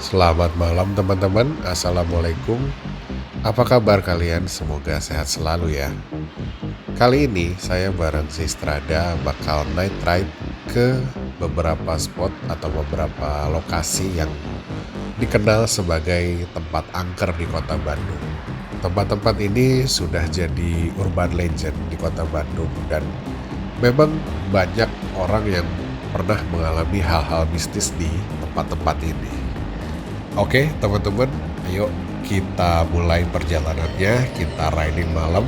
Selamat malam teman-teman, Assalamualaikum. Apa kabar kalian? Semoga sehat selalu ya. Kali ini saya bareng si Strada bakal night ride ke beberapa spot atau beberapa lokasi yang dikenal sebagai tempat angker di kota Bandung. Tempat-tempat ini sudah jadi urban legend di kota Bandung dan memang banyak orang yang pernah mengalami hal-hal mistis di tempat-tempat ini. Oke, teman-teman, ayo kita mulai perjalanannya. Kita riding malam.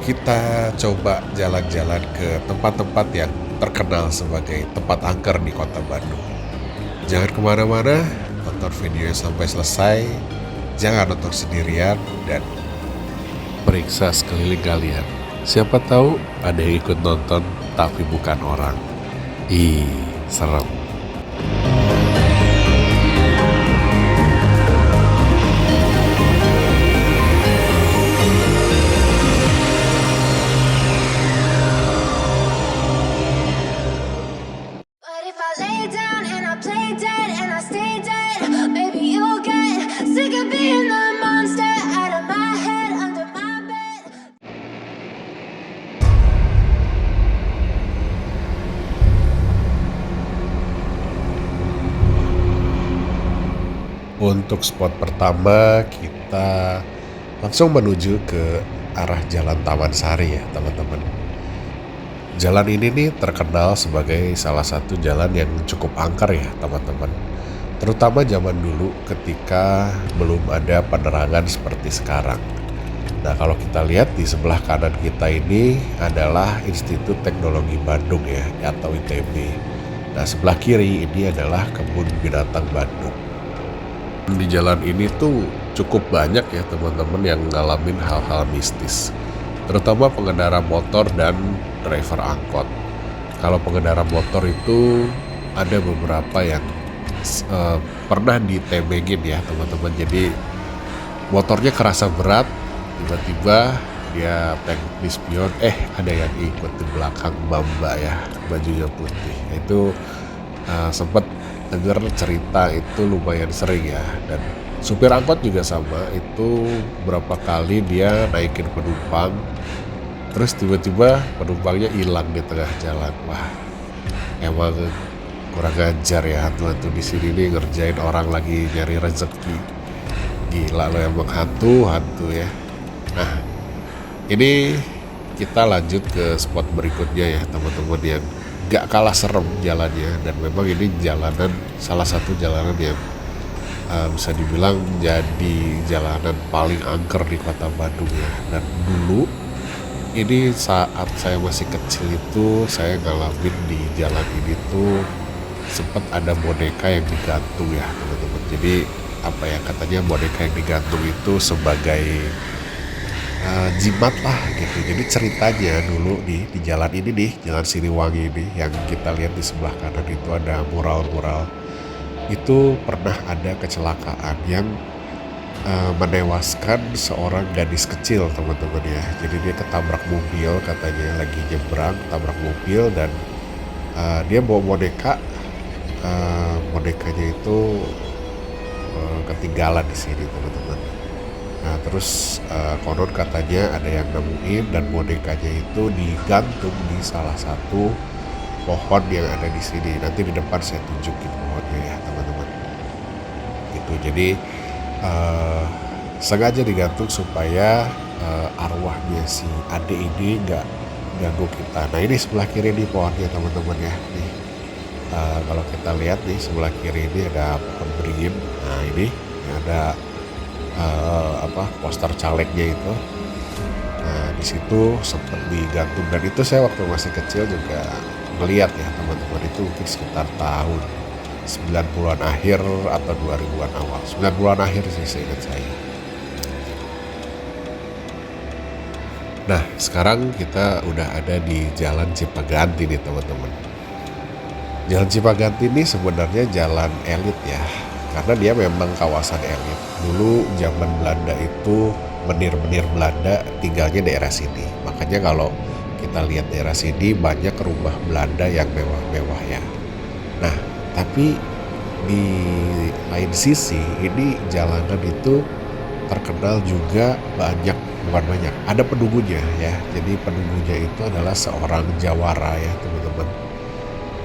Kita coba jalan-jalan ke tempat-tempat yang terkenal sebagai tempat angker di kota Bandung. Jangan kemana-mana, tonton videonya sampai selesai. Jangan nonton sendirian dan periksa sekeliling kalian. Siapa tahu ada yang ikut nonton tapi bukan orang. Ih, serem. But if I lay down and I play dead and I stay dead, maybe you'll get sick of being the monster out of my head, under my bed. Untuk spot pertama kita langsung menuju ke arah Jalan Taman Sari ya teman-teman. Jalan ini nih terkenal sebagai salah satu jalan yang cukup angker ya teman-teman. Terutama zaman dulu ketika belum ada penerangan seperti sekarang. Nah kalau kita lihat di sebelah kanan kita ini adalah Institut Teknologi Bandung ya atau ITB. Nah sebelah kiri ini adalah Kebun Binatang Bandung. Di jalan ini tuh cukup banyak ya teman-teman yang ngalamin hal-hal mistis. Terutama pengendara motor dan driver angkot. Kalau pengendara motor itu ada beberapa yang pernah ditembengin ya teman-teman. Jadi motornya kerasa berat, tiba-tiba dia tengok di spion, ada yang ikut di belakang mbak ya, bajunya putih. Itu sempat dengar cerita itu lumayan sering ya. Dan supir angkot juga sama, itu berapa kali dia naikin penumpang terus tiba-tiba penumpangnya hilang di tengah jalan. Wah, emang kurang ajar ya hantu-hantu di sini nih ngerjain orang lagi nyari rezeki. Gila lo, emang hantu ya. Nah, ini kita lanjut ke spot berikutnya ya teman-teman, yang gak kalah serem jalannya. Dan memang ini jalanan, salah satu jalanan yang bisa dibilang jadi jalanan paling angker di kota Bandung ya. Dan dulu ini saat saya masih kecil itu saya ngalamin di jalan ini tuh sempat ada boneka yang digantung ya teman-teman. Jadi apa ya, katanya boneka yang digantung itu sebagai jimat lah gitu. Jadi ceritanya dulu di jalan ini nih, Jalan Siliwangi ini yang kita lihat di sebelah kanan itu ada mural-mural. Itu pernah ada kecelakaan yang menewaskan seorang gadis kecil teman-teman ya. Jadi dia ketabrak mobil, katanya lagi nyebrang tabrak mobil, dan dia bawa boneka. Bonekanya itu ketinggalan di sini teman-teman. Nah terus konon katanya ada yang nemuin dan bonekanya itu digantung di salah satu pohon yang ada di sini. Nanti di depan saya tunjukin pohonnya ya teman-teman. Gitu. Jadi sengaja digantung supaya arwahnya si Ade ini nggak ganggu kita. Nah ini sebelah kiri nih pohonnya teman-teman ya. Nih kalau kita lihat nih sebelah kiri ini ada pohon beringin. Nah ini ada poster calegnya itu. Nah di situ sempat digantung, dan itu saya waktu masih kecil juga melihat ya teman-teman. Itu mungkin sekitar tahun 90-an akhir atau 2000-an awal. 90-an akhir sih seingat saya. Nah sekarang kita udah ada di Jalan Cipaganti nih teman-teman. Jalan Cipaganti ini sebenarnya jalan elit ya, karena dia memang kawasan elit. Dulu zaman Belanda itu menir-menir Belanda tinggalnya daerah sini. Makanya kalau kita lihat daerah sini banyak rumah Belanda yang mewah-mewah ya. Nah, tapi di lain sisi ini jalanan itu terkenal juga bukan banyak, ada penunggunya ya. Jadi penunggunya itu adalah seorang jawara ya teman-teman.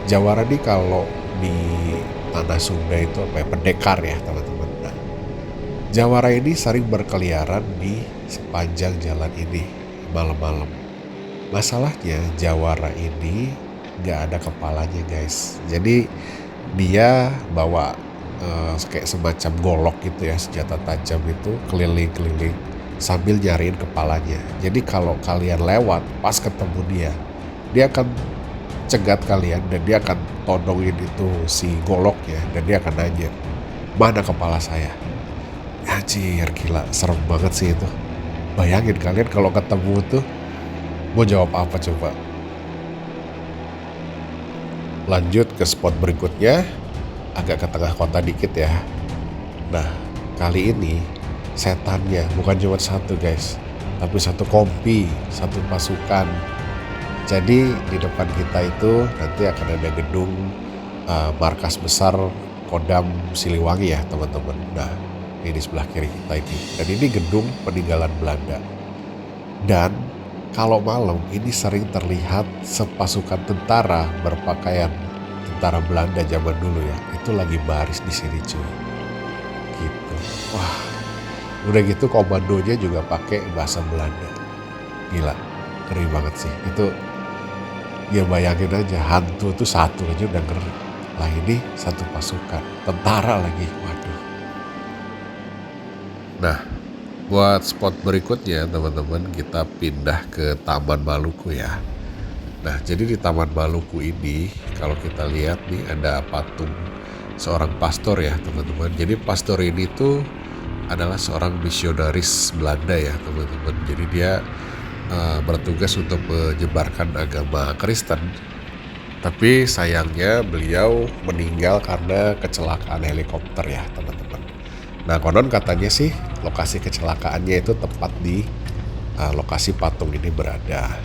Jawara nih kalau di tanah Sunda itu apa ya, pendekar ya teman-teman. Nah, jawara ini sering berkeliaran di sepanjang jalan ini malam-malam. Masalahnya jawara ini nggak ada kepalanya guys. Jadi dia bawa kayak semacam golok gitu ya, senjata tajam itu keliling-keliling sambil nyariin kepalanya. Jadi kalau kalian lewat pas ketemu dia akan cegat kalian dan dia akan todongin itu si goloknya dan dia akan nanya, mana kepala saya? Anjir gila, serem banget sih itu. Bayangin kalian kalau ketemu tuh mau jawab apa coba? Lanjut ke spot berikutnya, agak ke tengah kota dikit ya. Nah, kali ini setannya bukan cuma satu guys, tapi satu kompi, satu pasukan. Jadi di depan kita itu nanti akan ada gedung markas besar Kodam Siliwangi ya teman-teman. Nah, ini di sebelah kiri kita ini. Dan ini gedung peninggalan Belanda. Dan kalau malam ini sering terlihat sepasukan tentara berpakaian tentara Belanda zaman dulu ya. Itu lagi baris di sini cuy. Gitu. Wah. Udah gitu komandonya juga pakai bahasa Belanda. Gila. Ngeri banget sih. Itu ya bayangin aja, hantu tuh satu aja udah ngeri. Lah ini satu pasukan. Tentara lagi. Waduh. Nah, buat spot berikutnya teman-teman kita pindah ke Taman Maluku ya. Nah jadi di Taman Maluku ini kalau kita lihat nih ada patung seorang pastor ya teman-teman. Jadi pastor ini tuh adalah seorang misionaris Belanda ya teman-teman. Jadi dia bertugas untuk menyebarkan agama Kristen. Tapi sayangnya beliau meninggal karena kecelakaan helikopter ya teman-teman. Nah konon katanya sih lokasi kecelakaannya itu tepat di lokasi patung ini berada.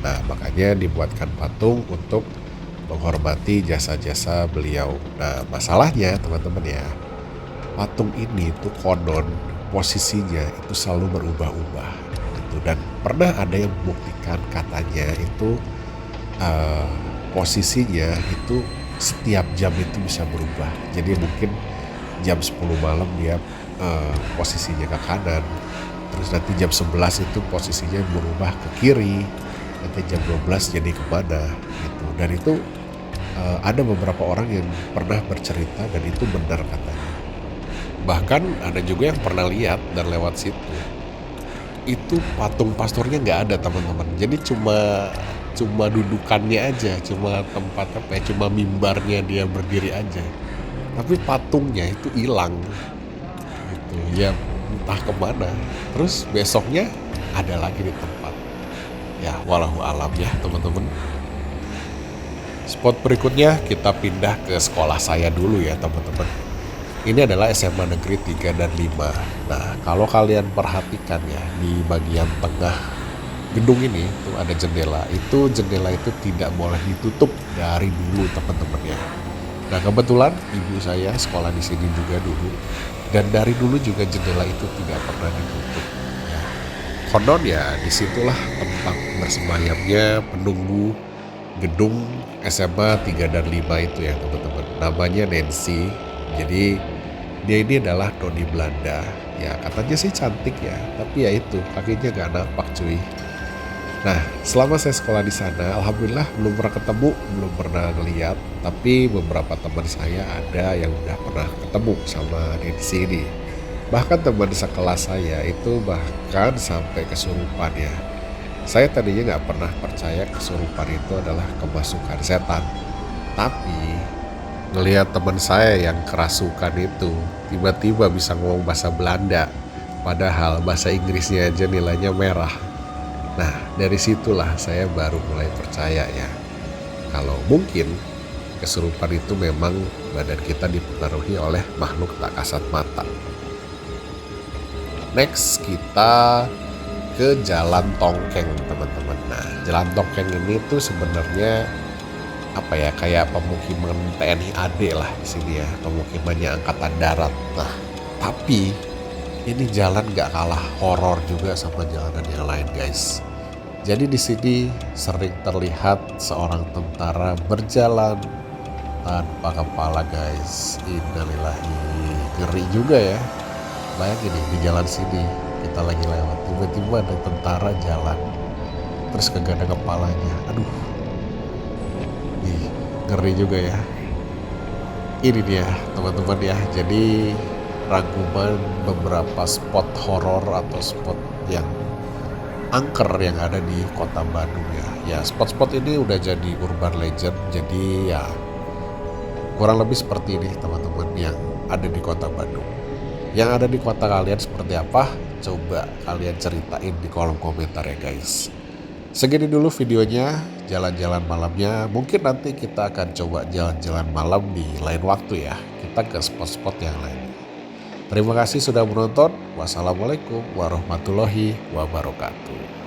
Nah makanya dibuatkan patung untuk menghormati jasa-jasa beliau. Nah masalahnya teman-teman ya, patung ini tuh konon posisinya itu selalu berubah-ubah gitu. Dan pernah ada yang membuktikan katanya itu posisinya itu setiap jam itu bisa berubah. Jadi mungkin jam 10 malam dia posisinya ke kanan, terus nanti jam 11 itu posisinya berubah ke kiri, nanti jam 12 jadi kemana gitu. Dan itu ada beberapa orang yang pernah bercerita dan itu benar katanya. Bahkan ada juga yang pernah lihat dan lewat situ, itu patung pastornya nggak ada teman-teman. Jadi cuma dudukannya aja, cuma tempat apa ya, cuma mimbarnya dia berdiri aja. Tapi patungnya itu hilang gitu ya, entah kemana. Terus besoknya ada lagi di tempat ya, walau alam ya teman-teman. Spot berikutnya kita pindah ke sekolah saya dulu ya teman-teman. Ini adalah SMA Negeri 3 dan 5. Nah kalau kalian perhatikan ya, di bagian tengah gedung ini tuh ada jendela. Jendela itu tidak boleh ditutup dari dulu teman-teman ya. Nah kebetulan ibu saya sekolah di sini juga dulu, dan dari dulu juga jendela itu tidak pernah ditutup. Ya. Konon ya disitulah tempat bersemayamnya penunggu gedung SMA 3 dan 5 itu ya teman-teman. Namanya Nancy. Jadi dia ini adalah noni Belanda. Ya katanya sih cantik ya, tapi ya itu kakinya gak napak cuy. Nah, selama saya sekolah di sana, alhamdulillah belum pernah ketemu, belum pernah ngeliat. Tapi beberapa teman saya ada yang udah pernah ketemu sama Nancy ini. Bahkan teman sekelas saya itu bahkan sampai kesurupan ya. Saya tadinya nggak pernah percaya kesurupan itu adalah kemasukan setan. Tapi ngelihat teman saya yang kerasukan itu tiba-tiba bisa ngomong bahasa Belanda. Padahal bahasa Inggrisnya aja nilainya merah. Nah dari situlah saya baru mulai percaya ya, kalau mungkin kesurupan itu memang badan kita dipengaruhi oleh makhluk tak kasat mata. Next kita ke Jalan Tongkeng teman-teman. Nah Jalan Tongkeng ini tuh sebenarnya apa ya, kayak pemukiman TNI AD lah di sini ya, pemukimannya angkatan darat. Nah, tapi ini jalan gak kalah horor juga sama jalanan yang lain guys. Jadi di sini sering terlihat seorang tentara berjalan tanpa kepala guys. Innalillahi, ngeri juga ya. Bayangin nih di jalan sini kita lagi lewat, tiba-tiba ada tentara jalan terus kagak ada kepalanya. Aduh, nih ngeri juga ya. Ini dia teman-teman ya, jadi rangkuman beberapa spot horor atau spot yang angker yang ada di kota Bandung ya. Ya spot-spot ini udah jadi urban legend, jadi ya kurang lebih seperti ini teman-teman yang ada di kota Bandung. Yang ada di kota kalian seperti apa? Coba kalian ceritain di kolom komentar ya guys. Segini dulu videonya, jalan-jalan malamnya. Mungkin nanti kita akan coba jalan-jalan malam di lain waktu ya. Kita ke spot-spot yang lain. Terima kasih sudah menonton. Wassalamualaikum warahmatullahi wabarakatuh.